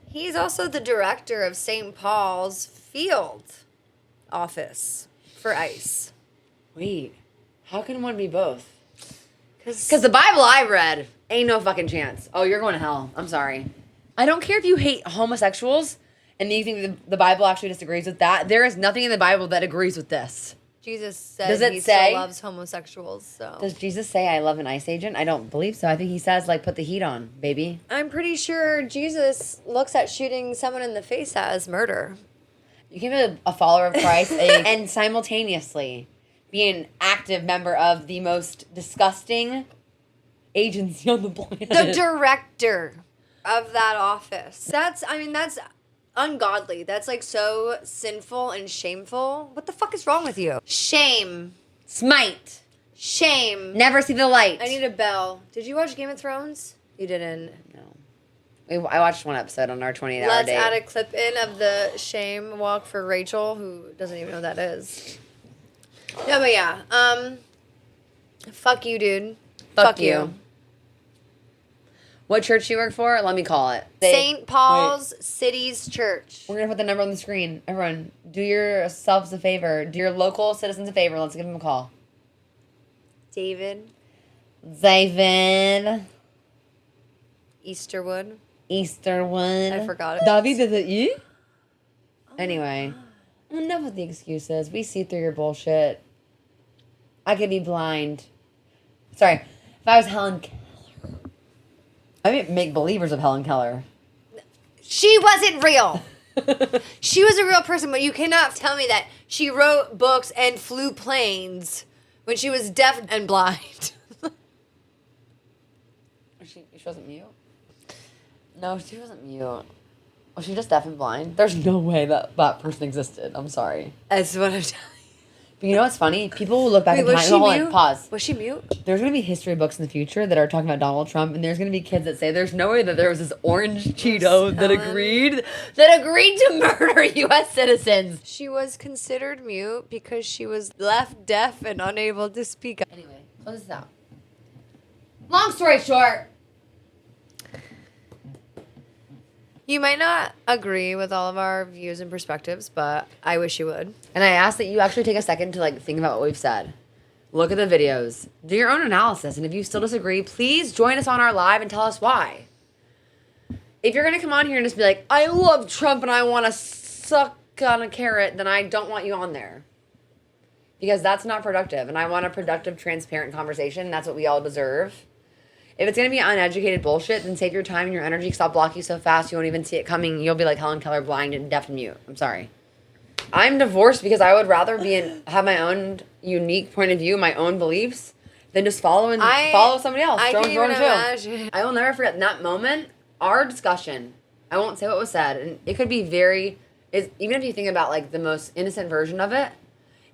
he's also the director of St. Paul's field office for ICE. Wait, how can one be both? Because Because the Bible I read ain't no fucking chance. Oh, you're going to hell. I'm sorry. I don't care if you hate homosexuals and you think the Bible actually disagrees with that. There is nothing in the Bible that agrees with this. Jesus said Does it he say? still loves homosexuals. So Does Jesus say I love an ICE agent? I don't believe so. I think he says, like, put the heat on, baby. I'm pretty sure Jesus looks at shooting someone in the face as murder. You can be a follower of Christ and simultaneously be an active member of the most disgusting agency on the planet. The director of that office. That's ungodly. That's like so sinful and shameful. What the fuck is wrong with you? Shame. Smite. Shame. Never see the light. I need a bell. Did you watch Game of Thrones? You didn't. No. I watched one episode on our 28-hour Let's date. add a clip in of the shame walk for Rachel, who doesn't even know what that is. No, but yeah. Fuck you, dude. Fuck you. What church you work for? Let me call it. St. Paul's City's Church. We're going to put the number on the screen. Everyone, do yourselves a favor. Do your local citizens a favor. Let's give them a call. David David Easterwood. Easterwood. I forgot it. David, is it you? Anyway, enough with the excuses. We see through your bullshit. I could be blind. Sorry. If I was Helen Keller. I mean, make believers of Helen Keller. She wasn't real. She was a real person, but you cannot tell me that she wrote books and flew planes when she was deaf and blind. She wasn't mute? No, she wasn't mute. Was she just deaf and blind? There's no way that person existed. I'm sorry. That's what I'm telling you. But you know what's funny? People will look back in time. Was she Hold on, mute? pause. Was she mute? There's going to be history books in the future that are talking about Donald Trump, and there's going to be kids that say there's no way that there was this orange Cheeto that agreed to murder U.S. citizens. She was considered mute because she was left deaf and unable to speak. Anyway, close this out. Long story short. You might not agree with all of our views and perspectives, but I wish you would. And I ask that you actually take a second to like think about what we've said. Look at the videos. Do your own analysis. And if you still disagree, please join us on our live and tell us why. If you're going to come on here and just be like, I love Trump and I want to suck on a carrot, then I don't want you on there. Because that's not productive. And I want a productive, transparent conversation. That's what we all deserve. If it's going to be uneducated bullshit, then save your time and your energy. Stop blocking so fast you won't even see it coming. You'll be like Helen Keller, blind and deaf and mute. I'm sorry. I'm divorced because I would rather have my own unique point of view, my own beliefs, than just follow somebody else. I can even imagine. I will never forget in that moment, our discussion. I won't say what was said. And it could be even if you think about like the most innocent version of it,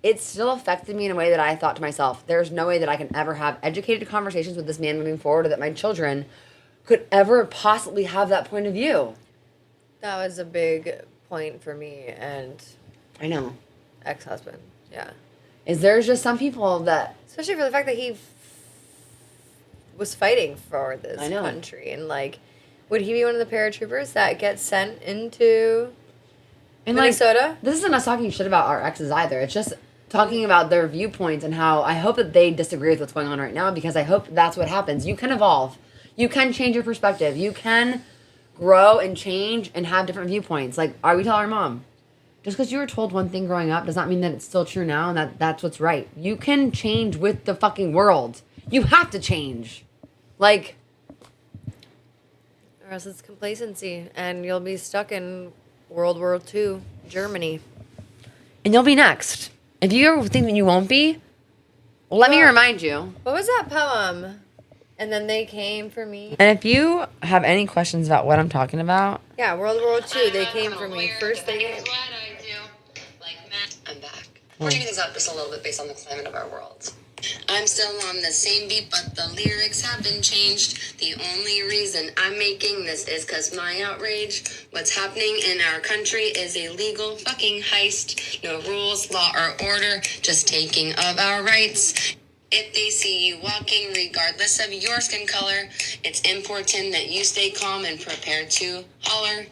it still affected me in a way that I thought to myself, there's no way that I can ever have educated conversations with this man moving forward, or that my children could ever possibly have that point of view. That was a big point for me and I know. ex-husband. Yeah. Is there's just some people that Especially for the fact that he was fighting for this I know. country. And, like, would he be one of the paratroopers that gets sent into and Minnesota? Like, this isn't us talking shit about our exes either. It's just talking about their viewpoints and how I hope that they disagree with what's going on right now because I hope that's what happens. You can evolve. You can change your perspective. You can grow and change and have different viewpoints. Like, we tell our mom, just because you were told one thing growing up does not mean that it's still true now and that's what's right. You can change with the fucking world. You have to change. Like, Or else it's complacency. And you'll be stuck in World War II, Germany. and you'll be next. If you ever think that you won't be, well, let me remind you. What was that poem? And then they came for me. And if you have any questions about what I'm talking about, Yeah, World War II, they came for me. First they came. I'm back. We're taking things out just a little bit based on the climate of our world. I'm still on the same beat, but the lyrics have been changed. The only reason I'm making this is because my outrage. What's happening in our country is a legal fucking heist. No rules, law, or order, just taking of our rights. If they see you walking, regardless of your skin color, it's important that you stay calm and prepared to holler.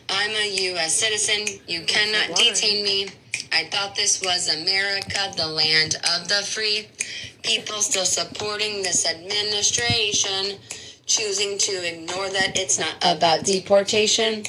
I'm a U.S. citizen. You cannot detain me. I thought this was America, the land of the free. People still supporting this administration, choosing to ignore that it's not about deportation.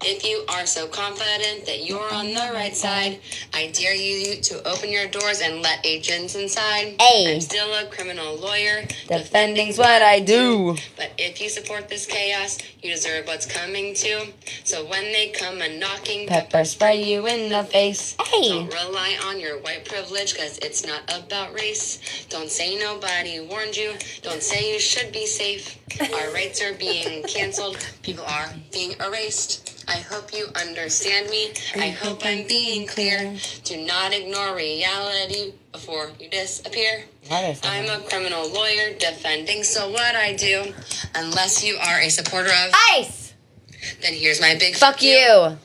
If you are so confident that you're on the right side, I dare you to open your doors and let agents inside. Hey. I'm still a criminal lawyer. defending's what I do. But if you support this chaos, you deserve what's coming too. So when they come a knocking, Pepper spray you in the face. Hey. don't rely on your white privilege, cause it's not about race. Don't say nobody warned you. Don't say you should be safe. Our rights are being canceled. People are being erased. I hope you understand me. I hope I'm being clear. Do not ignore reality before you disappear. I'm a criminal lawyer defending, so what I do, unless you are a supporter of ICE! then here's my big Fuck you.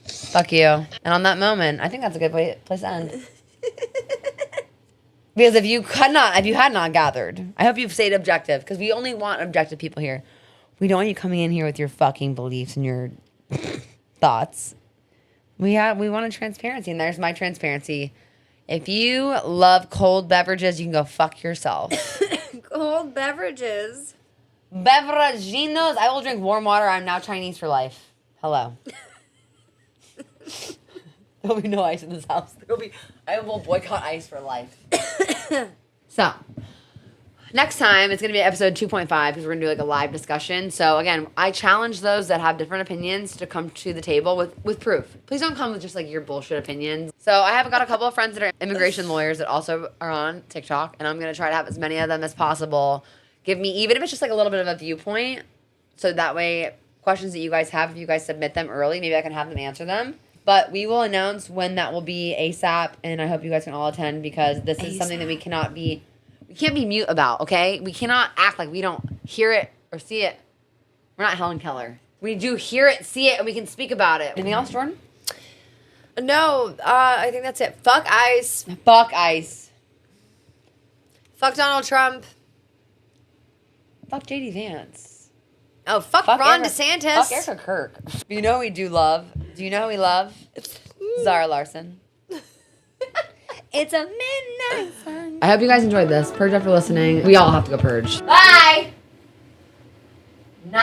Fuck you. And on that moment, I think that's a good place to end. Because if you had not gathered, I hope you've stayed objective. Because we only want objective people here. We don't want you coming in here with your fucking beliefs and your thoughts. We want a transparency, and there's my transparency. If you love cold beverages, you can go fuck yourself. Cold beverages. Beveraginos. I will drink warm water. I'm now Chinese for life. Hello. There'll be no ice in this house. I will boycott ice for life. So, next time it's going to be episode 2.5 because we're going to do like a live discussion. So again, I challenge those that have different opinions to come to the table with proof. Please don't come with just like your bullshit opinions. So I have got a couple of friends that are immigration lawyers that also are on TikTok, and I'm going to try to have as many of them as possible. Give me, even if it's just like a little bit of a viewpoint, so that way questions that you guys have, if you guys submit them early, maybe I can have them answer them. But we will announce when that will be ASAP, and I hope you guys can all attend because this is something that we can't be mute about, okay? We cannot act like we don't hear it or see it. We're not Helen Keller. We do hear it, see it, and we can speak about it. Anything else, Jordan? No, I think that's it. Fuck ICE. Fuck ICE. Fuck Donald Trump. Fuck JD Vance. Oh, fuck Ron DeSantis. Fuck Erica Kirk. You know who we do love? Do you know who we love? Zara Larson. It's a midnight sun. I hope you guys enjoyed this. Purge after listening. We all have to go purge. Bye!